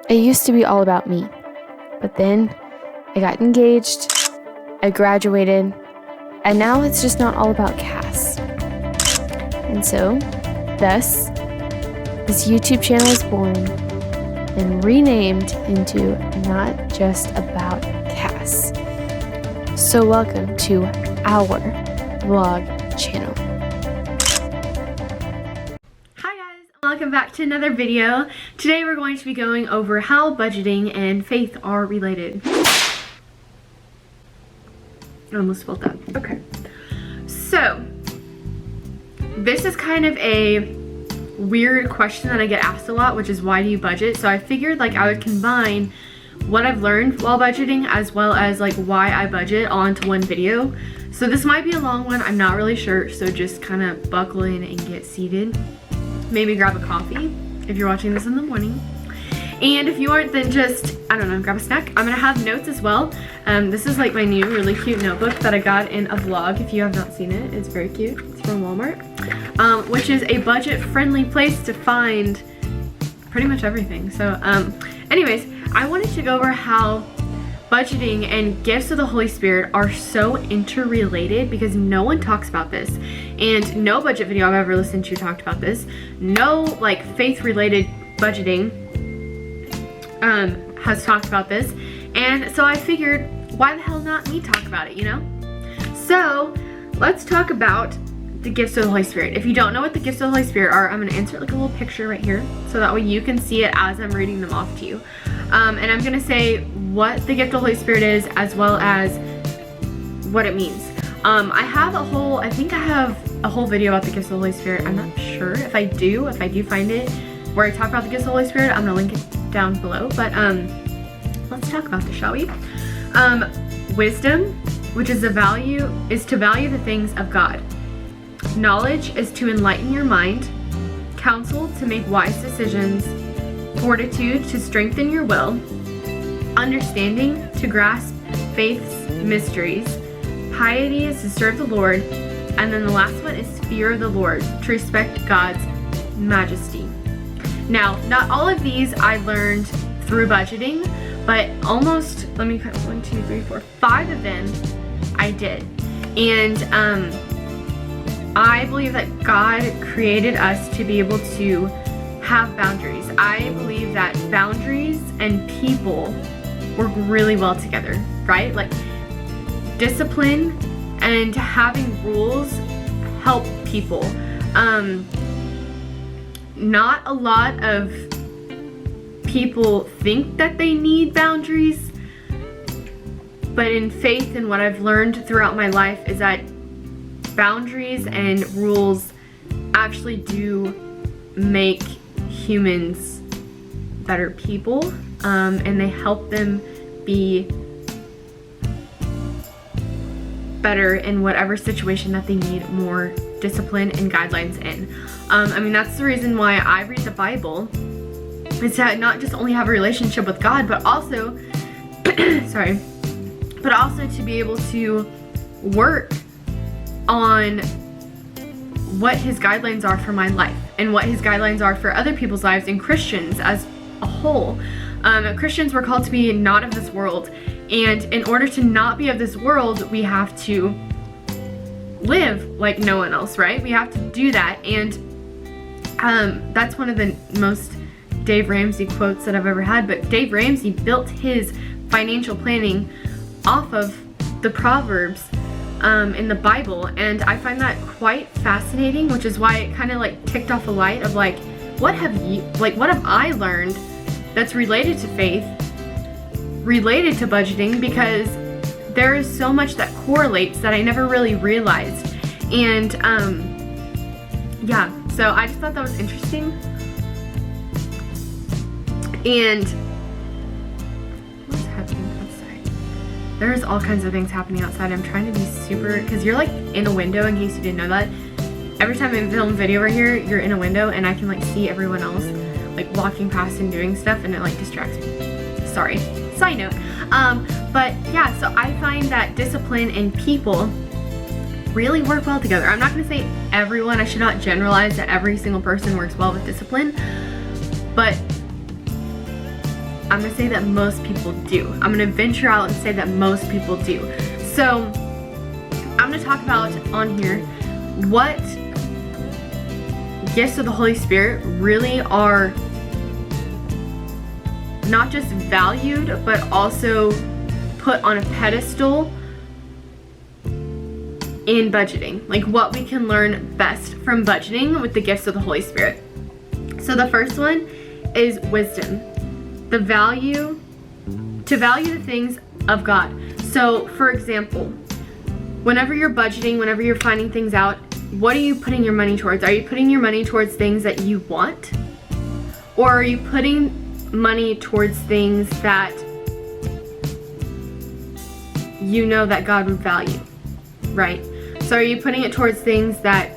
It used to be all about me, but then I got engaged, I graduated, and now it's just not all about Cass. And so, thus, this YouTube channel was born and renamed into Not Just About Cass. So welcome to our vlog channel. Welcome back to another video. Today we're going to be going over how budgeting and faith are related. I almost spelled that. Okay. So, this is kind of a weird question that I get asked a lot, which is why do you budget? So I figured like I would combine what I've learned while budgeting as well as like why I budget all into one video. So this might be a long one, I'm not really sure, so just kind of buckle in and get seated. Maybe grab a coffee if you're watching this in the morning. And if you aren't, then just, I don't know, grab a snack. I'm gonna have notes as well. This is like my new really cute notebook that I got in a vlog. If you have not seen it, it's very cute. It's from Walmart, which is a budget-friendly place to find pretty much everything. So anyways, I wanted to go over how budgeting and gifts of the Holy Spirit are so interrelated because no one talks about this. And no budget video I've ever listened to talked about this. No like faith-related budgeting has talked about this. And so I figured, why the hell not me talk about it, you know? So let's talk about the gifts of the Holy Spirit. If you don't know what the gifts of the Holy Spirit are, I'm gonna insert like a little picture right here so that way you can see it as I'm reading them off to you. And I'm gonna say what the gift of the Holy Spirit is as well as what it means. I have I think I have a whole video about the gifts of the Holy Spirit. I'm not sure if I do find it where I talk about the gifts of the Holy Spirit, I'm gonna link it down below. But let's talk about this, shall we? Wisdom, which is to value the things of God. Knowledge is to enlighten your mind. Counsel, to make wise decisions. Fortitude, to strengthen your will. Understanding, to grasp faith's mysteries. Piety is to serve the Lord. And then the last one is fear of the Lord, to respect God's majesty. Now, not all of these I learned through budgeting, but almost, let me count, 1, 2, 3, 4, 5 of them I did. And I believe that God created us to be able to have boundaries. I believe that boundaries and people work really well together, right? Like discipline and having rules help people. Not a lot of people think that they need boundaries, but in faith and what I've learned throughout my life is that boundaries and rules actually do make humans better people, and they help them be better in whatever situation that they need more discipline and guidelines in. I mean, that's the reason why I read the Bible, is to not just only have a relationship with God, but also but also to be able to work on what his guidelines are for my life and what his guidelines are for other people's lives and Christians as a whole. Christians were called to be not of this world, and in order to not be of this world, we have to live like no one else, right? We have to do that, and that's one of the most Dave Ramsey quotes that I've ever had. But Dave Ramsey built his financial planning off of the Proverbs in the Bible, and I find that quite fascinating, which is why it kind of like ticked off a light of like, what have I learned that's related to faith, related to budgeting, because there is so much that correlates that I never really realized. And yeah, so I just thought that was interesting. And what's happening outside? There's all kinds of things happening outside. I'm trying to be super, because you're like in a window, in case you didn't know that. Every time I film a video right here, you're in a window and I can like see everyone else like walking past and doing stuff, and it like distracts me. Sorry, side note. But yeah, so I find that discipline and people really work well together. I'm not gonna say everyone, I should not generalize that every single person works well with discipline, but I'm gonna say that most people do. I'm gonna venture out and say that most people do. So I'm gonna talk about on here what gifts of the Holy Spirit really are not just valued, but also put on a pedestal in budgeting. Like what we can learn best from budgeting with the gifts of the Holy Spirit. So the first one is wisdom. To value the things of God. So for example, whenever you're budgeting, whenever you're finding things out, what are you putting your money towards? Are you putting your money towards things that you want? Or are you putting money towards things that you know that God would value, right? So are you putting it towards things that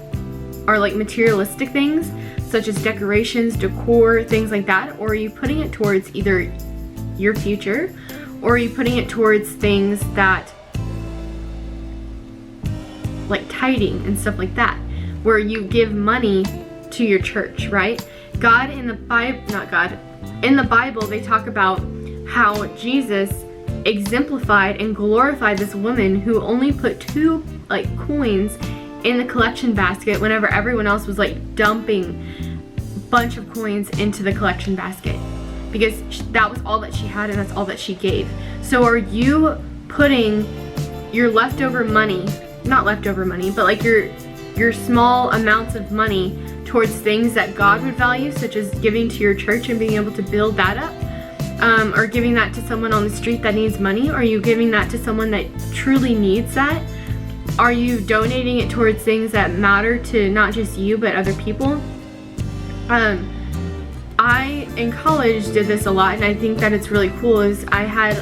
are like materialistic things, such as decorations, decor, things like that? Or are you putting it towards either your future, or are you putting it towards things that like tithing and stuff like that, where you give money to your church, right? In the Bible, they talk about how Jesus exemplified and glorified this woman who only put 2 like coins in the collection basket whenever everyone else was like dumping a bunch of coins into the collection basket, because that was all that she had and that's all that she gave. So are you putting your leftover money, not leftover money, but like your small amounts of money towards things that God would value, such as giving to your church and being able to build that up? Or giving that to someone on the street that needs money? Or are you giving that to someone that truly needs that? Are you donating it towards things that matter to not just you, but other people? I, in college, did this a lot, and I think that it's really cool, is I had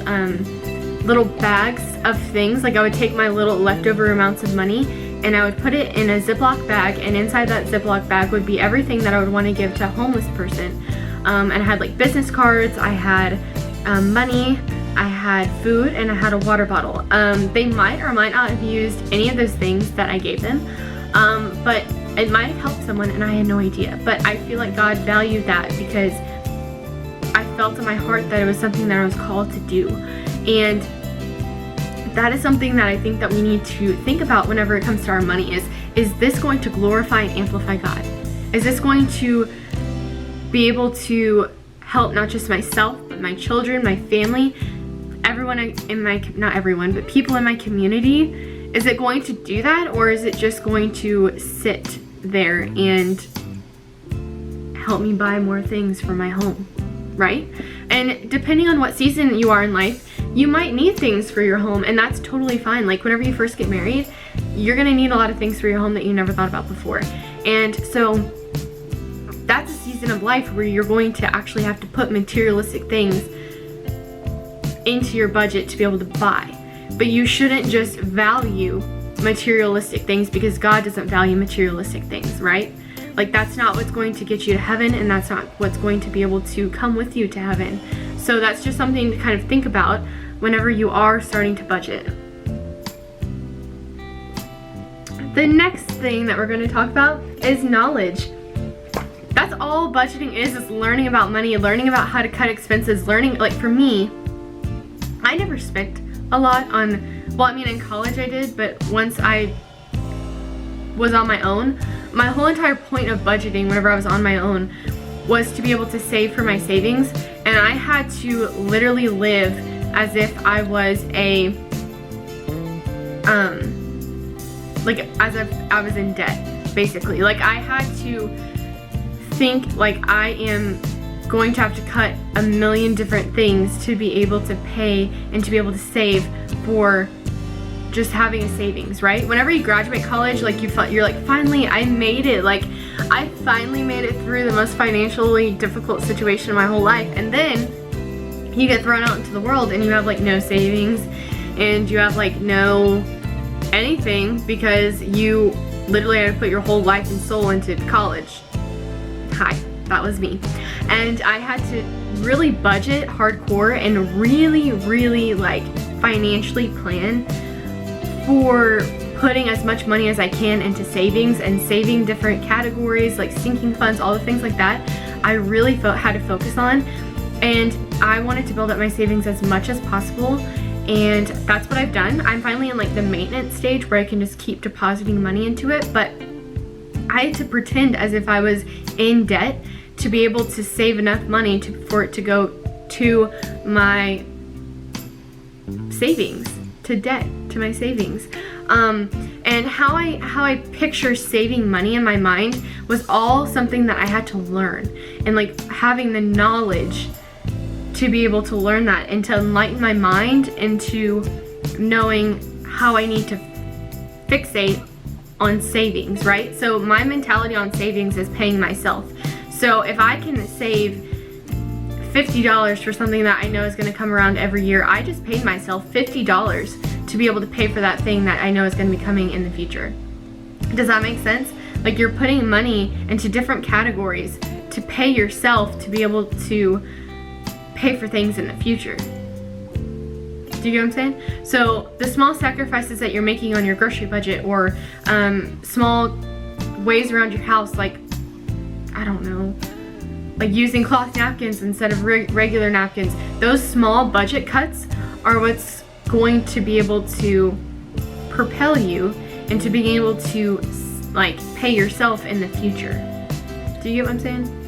little bags of things. Like I would take my little leftover amounts of money and I would put it in a Ziploc bag, and inside that Ziploc bag would be everything that I would want to give to a homeless person. And I had like business cards, I had money, I had food, and I had a water bottle. They might or might not have used any of those things that I gave them, but it might have helped someone and I had no idea. But I feel like God valued that because I felt in my heart that it was something that I was called to do. And that is something that I think that we need to think about whenever it comes to our money is this going to glorify and amplify God? Is this going to be able to help not just myself, but my children, my family, everyone in my, not everyone, but people in my community? Is it going to do that, or is it just going to sit there and help me buy more things for my home, right? And depending on what season you are in life, you might need things for your home, and that's totally fine. Like whenever you first get married, you're gonna need a lot of things for your home that you never thought about before. And so that's a season of life where you're going to actually have to put materialistic things into your budget to be able to buy. But you shouldn't just value materialistic things, because God doesn't value materialistic things, right? Like that's not what's going to get you to heaven, and that's not what's going to be able to come with you to heaven. So that's just something to kind of think about whenever you are starting to budget. The next thing that we're going to talk about is knowledge. That's all budgeting is learning about money, learning about how to cut expenses, learning, like for me, I never spent a lot on, well, I mean in college I did, but once I was on my own, my whole entire point of budgeting whenever I was on my own was to be able to save for my savings, and I had to literally live as if I was a, like as if I was in debt, basically. Like I had to think like I am going to have to cut a million different things to be able to pay and to be able to save for just having a savings, right? Whenever you graduate college, like you're like, finally I made it. Like I finally made it through the most financially difficult situation of my whole life. And then you get thrown out into the world and you have like no savings and you have like no anything, because you literally had to put your whole life and soul into college. Hi, that was me. And I had to really budget hardcore and really like financially plan for putting as much money as I can into savings and saving different categories like sinking funds, all the things like that. I really had to focus on, And I wanted to build up my savings as much as possible, and that's what I've done. I'm finally in like the maintenance stage where I can just keep depositing money into it, but I had to pretend as if I was in debt to be able to save enough money for it to go to my savings, to debt, to my savings. And how I picture saving money in my mind was all something that I had to learn, and like having the knowledge to be able to learn that and to enlighten my mind into knowing how I need to fixate on savings, right? So my mentality on savings is paying myself. So if I can save $50 for something that I know is going to come around every year, I just paid myself $50 to be able to pay for that thing that I know is going to be coming in the future. Does that make sense? Like, you're putting money into different categories to pay yourself to be able to pay for things in the future. Do you get what I'm saying? So the small sacrifices that you're making on your grocery budget, or small ways around your house, like, I don't know, like using cloth napkins instead of regular napkins, those small budget cuts are what's going to be able to propel you into being able to like pay yourself in the future. Do you get what I'm saying?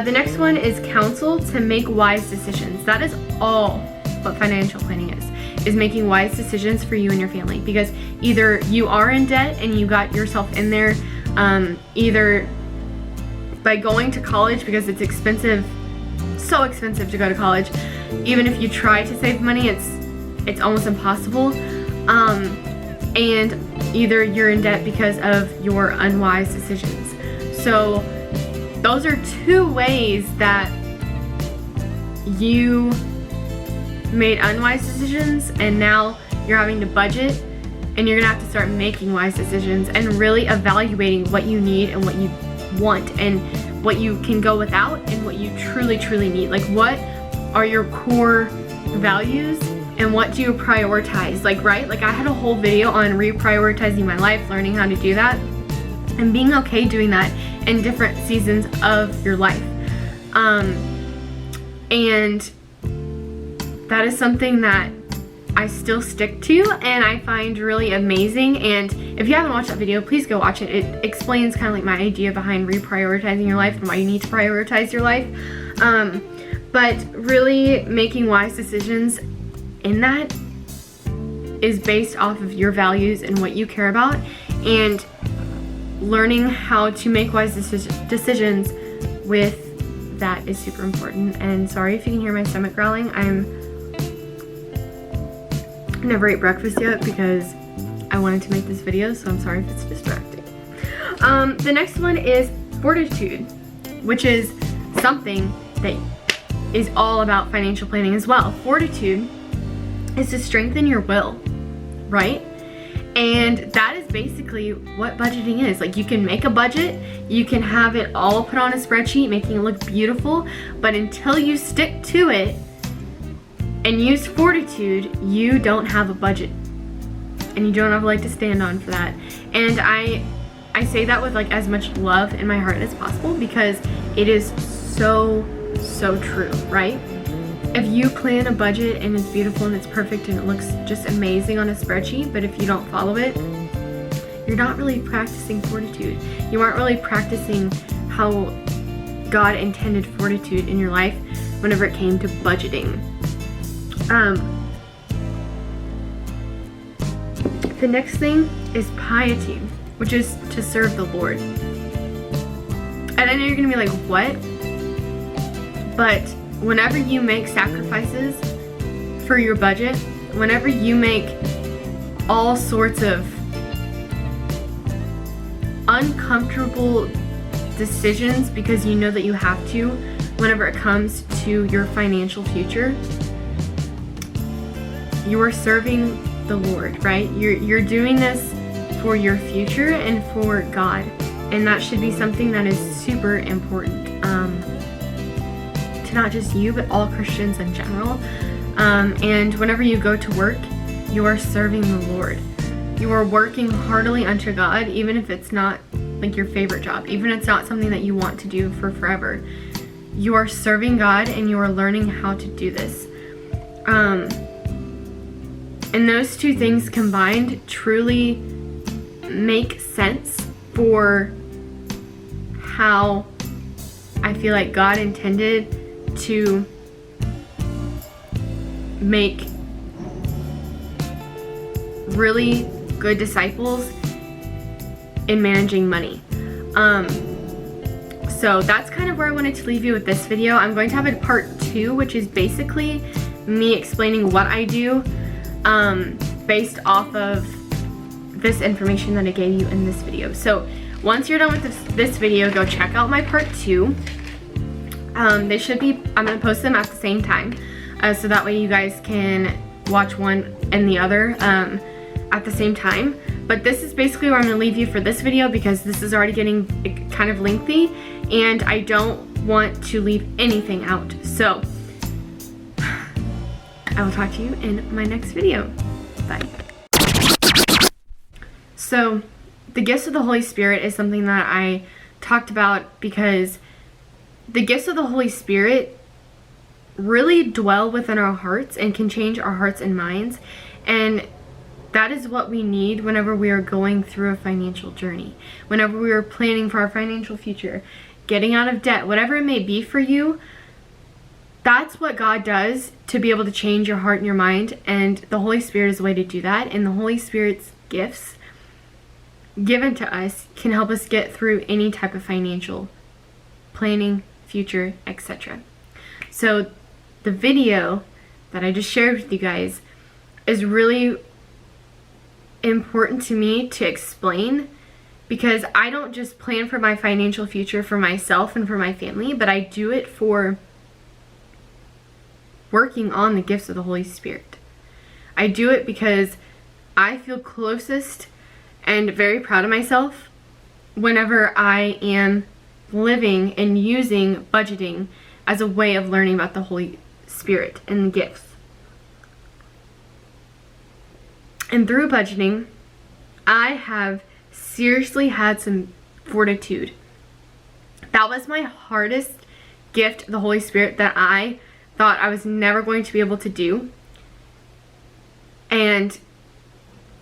The next one is counsel to make wise decisions. That is all what financial planning is making wise decisions for you and your family. Because either you are in debt and you got yourself in there, either by going to college, because it's expensive, so expensive to go to college. Even if you try to save money, it's almost impossible. And either you're in debt because of your unwise decisions. So those are two ways that you made unwise decisions, and now you're having to budget, and you're gonna have to start making wise decisions and really evaluating what you need and what you want and what you can go without and what you truly need. Like, what are your core values and what do you prioritize? Like, right? Like, I had a whole video on reprioritizing my life, learning how to do that, and being okay doing that in different seasons of your life. And that is something that I still stick to and I find really amazing. And if you haven't watched that video, please go watch it. It explains kind of like my idea behind reprioritizing your life and why you need to prioritize your life. But really making wise decisions in that is based off of your values and what you care about, and learning how to make wise decisions with that is super important. And sorry if you can hear my stomach growling. I never ate breakfast yet because I wanted to make this video, so I'm sorry if it's distracting. The next one is Fortitude, which is something that is all about financial planning as well. Fortitude is to strengthen your will, right? And that is basically what budgeting is. Like, you can make a budget, you can have it all put on a spreadsheet, making it look beautiful, but until you stick to it and use fortitude, you don't have a budget. And you don't have a leg to stand on for that. And I say that with like as much love in my heart as possible, because it is so true, right? If you plan a budget and it's beautiful and it's perfect and it looks just amazing on a spreadsheet, but if you don't follow it, you're not really practicing fortitude. You aren't really practicing how God intended fortitude in your life whenever it came to budgeting. The next thing is piety, which is to serve the Lord. And I know you're gonna be like, what? But whenever you make sacrifices for your budget, whenever you make all sorts of uncomfortable decisions because you know that you have to, whenever it comes to your financial future, you are serving the Lord, right? You're doing this for your future and for God, and that should be something that is super important to not just you, but all Christians in general. And whenever you go to work, you are serving the Lord. You are working heartily unto God, even if it's not like your favorite job, even if it's not something that you want to do for forever. you are serving God and you are learning how to do this. And those two things combined truly make sense for how I feel like God intended to make really good disciples in managing money. So that's kind of where I wanted to leave you with this video. I'm going to have a part 2, which is basically me explaining what I do based off of this information that I gave you in this video. So once you're done with this video, go check out my part 2. They should be, I'm going to post them at the same time, so that way you guys can watch one and the other at the same time. But this is basically where I'm going to leave you for this video, because this is already getting kind of lengthy and I don't want to leave anything out. So I will talk to you in my next video. Bye. So the gifts of the Holy Spirit is something that I talked about because the gifts of the Holy Spirit really dwell within our hearts and can change our hearts and minds. And that is what we need whenever we are going through a financial journey, whenever we are planning for our financial future, getting out of debt, whatever it may be for you. That's what God does to be able to change your heart and your mind, and the Holy Spirit is a way to do that. And the Holy Spirit's gifts given to us can help us get through any type of financial planning, future, etc. So the video that I just shared with you guys is really important to me to explain, because I don't just plan for my financial future for myself and for my family, but I do it for working on the gifts of the Holy Spirit. I do it because I feel closest and very proud of myself whenever I am living and using budgeting as a way of learning about the Holy Spirit and the gifts. And through budgeting, I have seriously had some fortitude. That was my hardest gift, the Holy Spirit, that I thought I was never going to be able to do. And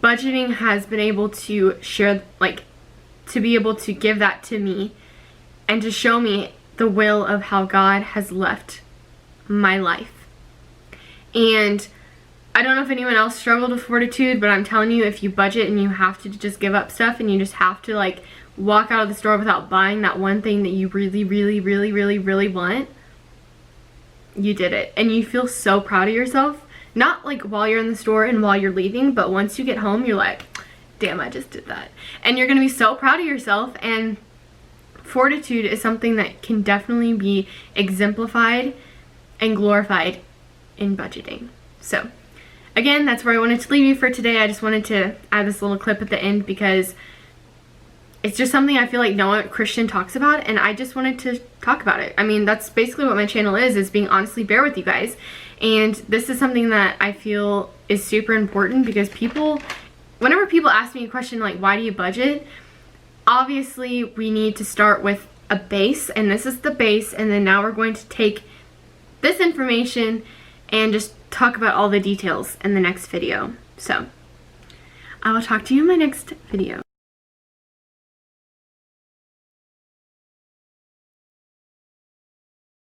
budgeting has been able to share, to be able to give that to me and to show me the will of how God has left my life. And I don't know if anyone else struggled with fortitude, but I'm telling you, if you budget and you have to just give up stuff and you just have to walk out of the store without buying that one thing that you really, really, really, really, really want, you did it. And you feel so proud of yourself. Not while you're in the store and while you're leaving, but once you get home, you're like, damn, I just did that. And you're going to be so proud of yourself. And fortitude is something that can definitely be exemplified and glorified in budgeting. So again, that's where I wanted to leave you for today. I just wanted to add this little clip at the end because it's just something I feel like no one Christian talks about, and I just wanted to talk about it. I mean, that's basically what my channel is being honestly bare with you guys. And this is something that I feel is super important, because whenever people ask me a question like, why do you budget? Obviously, we need to start with a base, and this is the base, and then now we're going to take this information and just talk about all the details in the next video. So I will talk to you in my next video.